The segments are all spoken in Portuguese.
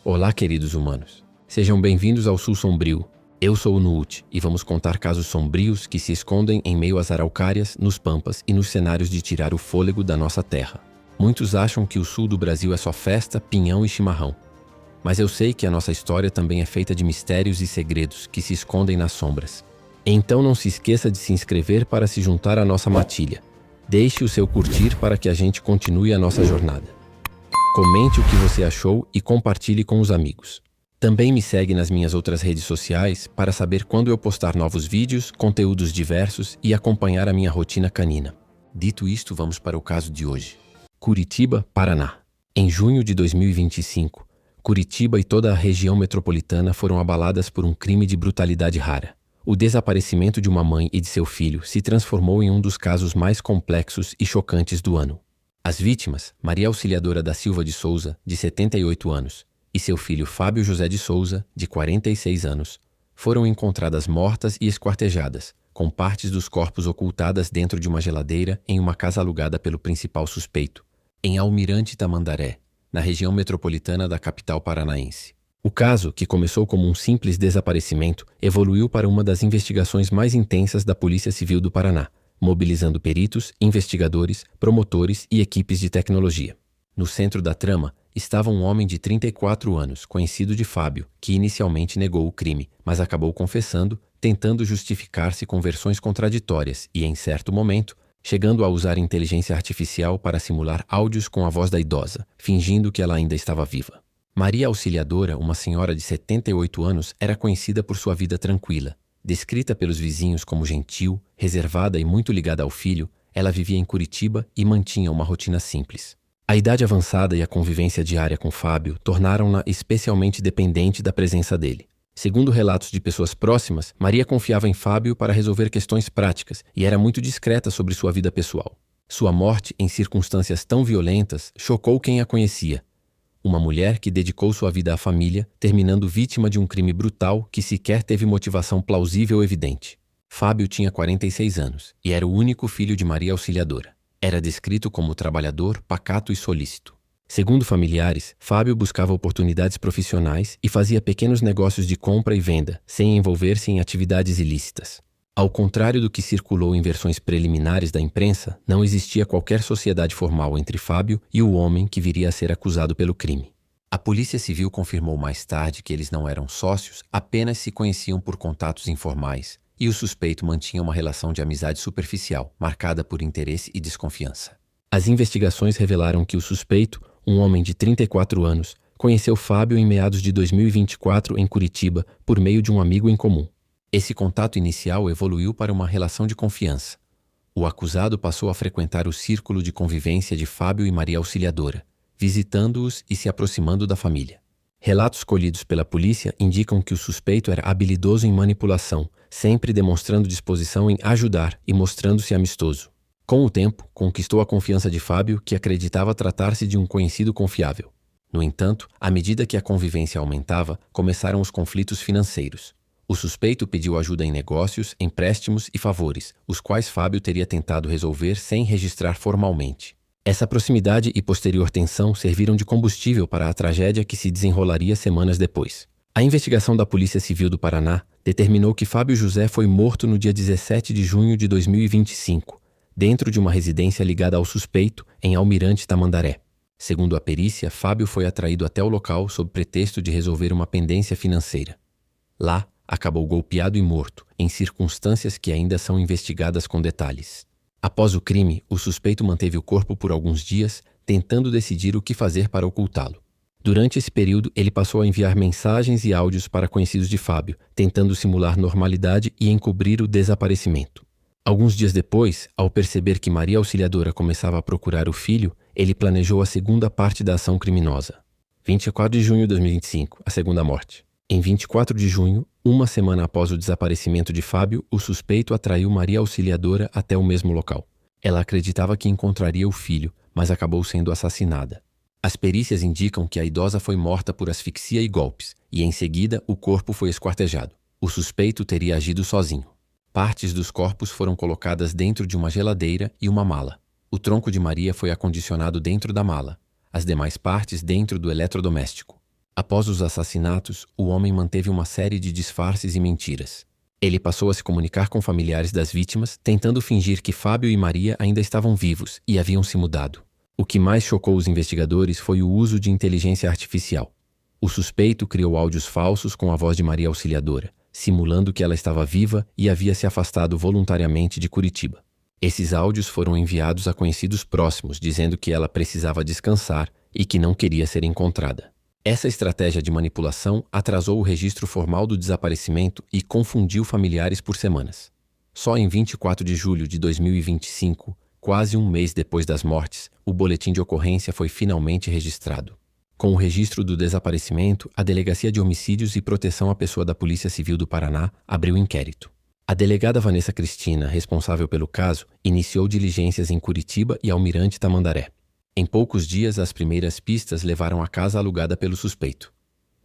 Olá, queridos humanos. Sejam bem-vindos ao Sul Sombrio. Eu sou o Nuut e vamos contar casos sombrios que se escondem em meio às araucárias, nos pampas e nos cenários de tirar o fôlego da nossa terra. Muitos acham que o sul do Brasil é só festa, pinhão e chimarrão. Mas eu sei que a nossa história também é feita de mistérios e segredos que se escondem nas sombras. Então não se esqueça de se inscrever para se juntar à nossa matilha. Deixe o seu curtir para que a gente continue a nossa jornada. Comente o que você achou e compartilhe com os amigos. Também me segue nas minhas outras redes sociais para saber quando eu postar novos vídeos, conteúdos diversos e acompanhar a minha rotina canina. Dito isto, vamos para o caso de hoje. Curitiba, Paraná. Em junho de 2025, Curitiba e toda a região metropolitana foram abaladas por um crime de brutalidade rara. O desaparecimento de uma mãe e de seu filho se transformou em um dos casos mais complexos e chocantes do ano. As vítimas, Maria Auxiliadora da Silva de Souza, de 78 anos, e seu filho Fábio José de Souza, de 46 anos, foram encontradas mortas e esquartejadas, com partes dos corpos ocultadas dentro de uma geladeira em uma casa alugada pelo principal suspeito, em Almirante Tamandaré, na região metropolitana da capital paranaense. O caso, que começou como um simples desaparecimento, evoluiu para uma das investigações mais intensas da Polícia Civil do Paraná, mobilizando peritos, investigadores, promotores e equipes de tecnologia. No centro da trama estava um homem de 34 anos, conhecido de Fábio, que inicialmente negou o crime, mas acabou confessando, tentando justificar-se com versões contraditórias e, em certo momento, chegando a usar inteligência artificial para simular áudios com a voz da idosa, fingindo que ela ainda estava viva. Maria Auxiliadora, uma senhora de 78 anos, era conhecida por sua vida tranquila. Descrita pelos vizinhos como gentil, reservada e muito ligada ao filho, ela vivia em Curitiba e mantinha uma rotina simples. A idade avançada e a convivência diária com Fábio tornaram-na especialmente dependente da presença dele. Segundo relatos de pessoas próximas, Maria confiava em Fábio para resolver questões práticas e era muito discreta sobre sua vida pessoal. Sua morte, em circunstâncias tão violentas, chocou quem a conhecia. Uma mulher que dedicou sua vida à família, terminando vítima de um crime brutal que sequer teve motivação plausível evidente. Fábio tinha 46 anos e era o único filho de Maria Auxiliadora. Era descrito como trabalhador, pacato e solícito. Segundo familiares, Fábio buscava oportunidades profissionais e fazia pequenos negócios de compra e venda, sem envolver-se em atividades ilícitas. Ao contrário do que circulou em versões preliminares da imprensa, não existia qualquer sociedade formal entre Fábio e o homem que viria a ser acusado pelo crime. A Polícia Civil confirmou mais tarde que eles não eram sócios, apenas se conheciam por contatos informais, e o suspeito mantinha uma relação de amizade superficial, marcada por interesse e desconfiança. As investigações revelaram que o suspeito, um homem de 34 anos, conheceu Fábio em meados de 2024 em Curitiba por meio de um amigo em comum. Esse contato inicial evoluiu para uma relação de confiança. O acusado passou a frequentar o círculo de convivência de Fábio e Maria Auxiliadora, visitando-os e se aproximando da família. Relatos colhidos pela polícia indicam que o suspeito era habilidoso em manipulação, sempre demonstrando disposição em ajudar e mostrando-se amistoso. Com o tempo, conquistou a confiança de Fábio, que acreditava tratar-se de um conhecido confiável. No entanto, à medida que a convivência aumentava, começaram os conflitos financeiros. O suspeito pediu ajuda em negócios, empréstimos e favores, os quais Fábio teria tentado resolver sem registrar formalmente. Essa proximidade e posterior tensão serviram de combustível para a tragédia que se desenrolaria semanas depois. A investigação da Polícia Civil do Paraná determinou que Fábio José foi morto no dia 17 de junho de 2025, dentro de uma residência ligada ao suspeito, em Almirante Tamandaré. Segundo a perícia, Fábio foi atraído até o local sob pretexto de resolver uma pendência financeira. Lá, acabou golpeado e morto, em circunstâncias que ainda são investigadas com detalhes. Após o crime, o suspeito manteve o corpo por alguns dias, tentando decidir o que fazer para ocultá-lo. Durante esse período, ele passou a enviar mensagens e áudios para conhecidos de Fábio, tentando simular normalidade e encobrir o desaparecimento. Alguns dias depois, ao perceber que Maria Auxiliadora começava a procurar o filho, ele planejou a segunda parte da ação criminosa. 24 de junho de 2025, a segunda morte. Em 24 de junho, uma semana após o desaparecimento de Fábio, o suspeito atraiu Maria Auxiliadora até o mesmo local. Ela acreditava que encontraria o filho, mas acabou sendo assassinada. As perícias indicam que a idosa foi morta por asfixia e golpes, e em seguida o corpo foi esquartejado. O suspeito teria agido sozinho. Partes dos corpos foram colocadas dentro de uma geladeira e uma mala. O tronco de Maria foi acondicionado dentro da mala, as demais partes dentro do eletrodoméstico. Após os assassinatos, o homem manteve uma série de disfarces e mentiras. Ele passou a se comunicar com familiares das vítimas, tentando fingir que Fábio e Maria ainda estavam vivos e haviam se mudado. O que mais chocou os investigadores foi o uso de inteligência artificial. O suspeito criou áudios falsos com a voz de Maria Auxiliadora, simulando que ela estava viva e havia se afastado voluntariamente de Curitiba. Esses áudios foram enviados a conhecidos próximos, dizendo que ela precisava descansar e que não queria ser encontrada. Essa estratégia de manipulação atrasou o registro formal do desaparecimento e confundiu familiares por semanas. Só em 24 de julho de 2025, quase um mês depois das mortes, o boletim de ocorrência foi finalmente registrado. Com o registro do desaparecimento, a Delegacia de Homicídios e Proteção à Pessoa da Polícia Civil do Paraná abriu inquérito. A delegada Vanessa Cristina, responsável pelo caso, iniciou diligências em Curitiba e Almirante Tamandaré. Em poucos dias, as primeiras pistas levaram à casa alugada pelo suspeito.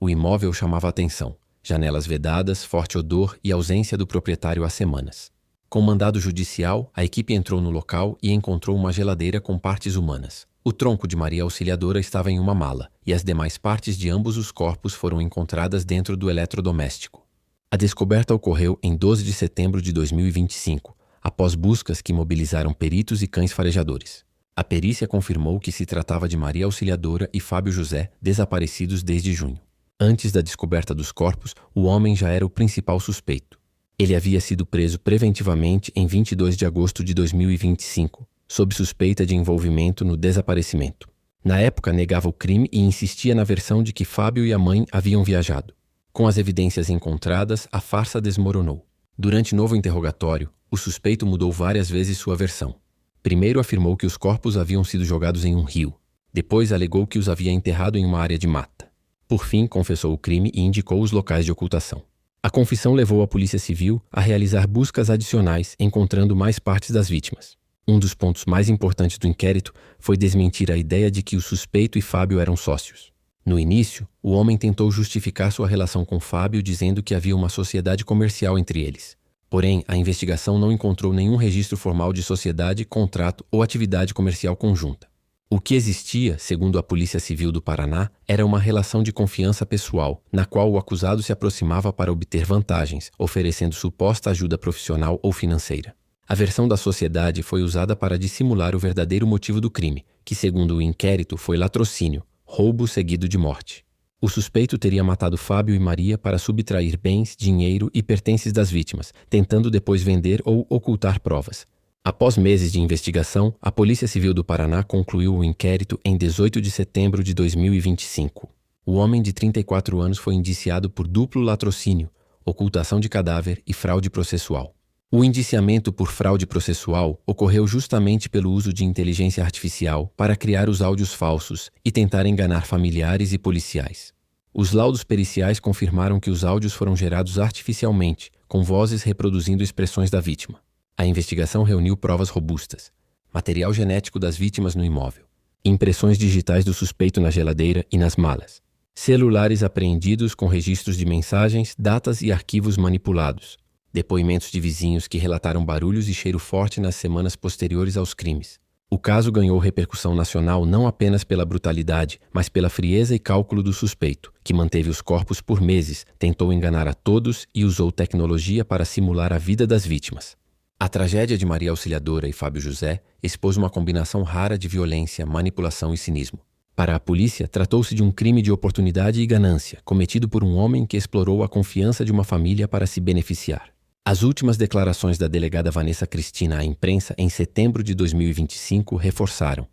O imóvel chamava a atenção. Janelas vedadas, forte odor e ausência do proprietário há semanas. Com mandado judicial, a equipe entrou no local e encontrou uma geladeira com partes humanas. O tronco de Maria Auxiliadora estava em uma mala e as demais partes de ambos os corpos foram encontradas dentro do eletrodoméstico. A descoberta ocorreu em 12 de setembro de 2025, após buscas que mobilizaram peritos e cães farejadores. A perícia confirmou que se tratava de Maria Auxiliadora e Fábio José, desaparecidos desde junho. Antes da descoberta dos corpos, o homem já era o principal suspeito. Ele havia sido preso preventivamente em 22 de agosto de 2025, sob suspeita de envolvimento no desaparecimento. Na época, negava o crime e insistia na versão de que Fábio e a mãe haviam viajado. Com as evidências encontradas, a farsa desmoronou. Durante novo interrogatório, o suspeito mudou várias vezes sua versão. Primeiro afirmou que os corpos haviam sido jogados em um rio. Depois alegou que os havia enterrado em uma área de mata. Por fim, confessou o crime e indicou os locais de ocultação. A confissão levou a Polícia Civil a realizar buscas adicionais, encontrando mais partes das vítimas. Um dos pontos mais importantes do inquérito foi desmentir a ideia de que o suspeito e Fábio eram sócios. No início, o homem tentou justificar sua relação com Fábio dizendo que havia uma sociedade comercial entre eles. Porém, a investigação não encontrou nenhum registro formal de sociedade, contrato ou atividade comercial conjunta. O que existia, segundo a Polícia Civil do Paraná, era uma relação de confiança pessoal, na qual o acusado se aproximava para obter vantagens, oferecendo suposta ajuda profissional ou financeira. A versão da sociedade foi usada para dissimular o verdadeiro motivo do crime, que, segundo o inquérito, foi latrocínio, roubo seguido de morte. O suspeito teria matado Fábio e Maria para subtrair bens, dinheiro e pertences das vítimas, tentando depois vender ou ocultar provas. Após meses de investigação, a Polícia Civil do Paraná concluiu o inquérito em 18 de setembro de 2025. O homem de 34 anos foi indiciado por duplo latrocínio, ocultação de cadáver e fraude processual. O indiciamento por fraude processual ocorreu justamente pelo uso de inteligência artificial para criar os áudios falsos e tentar enganar familiares e policiais. Os laudos periciais confirmaram que os áudios foram gerados artificialmente, com vozes reproduzindo expressões da vítima. A investigação reuniu provas robustas, material genético das vítimas no imóvel, impressões digitais do suspeito na geladeira e nas malas, celulares apreendidos com registros de mensagens, datas e arquivos manipulados, depoimentos de vizinhos que relataram barulhos e cheiro forte nas semanas posteriores aos crimes. O caso ganhou repercussão nacional não apenas pela brutalidade, mas pela frieza e cálculo do suspeito, que manteve os corpos por meses, tentou enganar a todos e usou tecnologia para simular a vida das vítimas. A tragédia de Maria Auxiliadora e Fábio José expôs uma combinação rara de violência, manipulação e cinismo. Para a polícia, tratou-se de um crime de oportunidade e ganância, cometido por um homem que explorou a confiança de uma família para se beneficiar. As últimas declarações da delegada Vanessa Cristina à imprensa em setembro de 2025 reforçaram: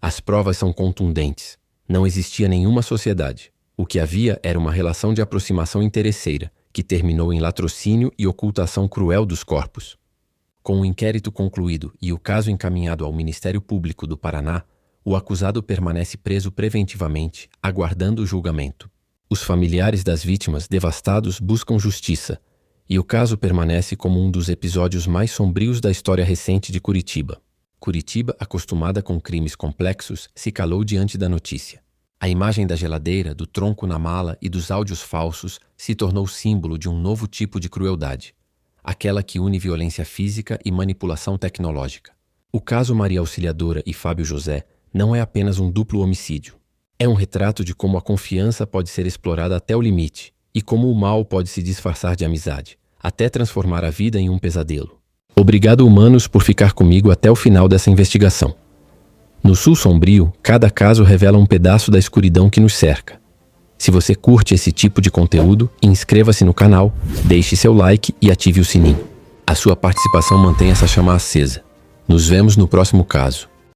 as provas são contundentes. Não existia nenhuma sociedade. O que havia era uma relação de aproximação interesseira, que terminou em latrocínio e ocultação cruel dos corpos. Com o inquérito concluído e o caso encaminhado ao Ministério Público do Paraná, o acusado permanece preso preventivamente, aguardando o julgamento. Os familiares das vítimas devastados buscam justiça, e o caso permanece como um dos episódios mais sombrios da história recente de Curitiba. Curitiba, acostumada com crimes complexos, se calou diante da notícia. A imagem da geladeira, do tronco na mala e dos áudios falsos se tornou símbolo de um novo tipo de crueldade, aquela que une violência física e manipulação tecnológica. O caso Maria Auxiliadora e Fábio José não é apenas um duplo homicídio. É um retrato de como a confiança pode ser explorada até o limite e como o mal pode se disfarçar de amizade, até transformar a vida em um pesadelo. Obrigado, humanos, por ficar comigo até o final dessa investigação. No Sul Sombrio, cada caso revela um pedaço da escuridão que nos cerca. Se você curte esse tipo de conteúdo, inscreva-se no canal, deixe seu like e ative o sininho. A sua participação mantém essa chama acesa. Nos vemos no próximo caso.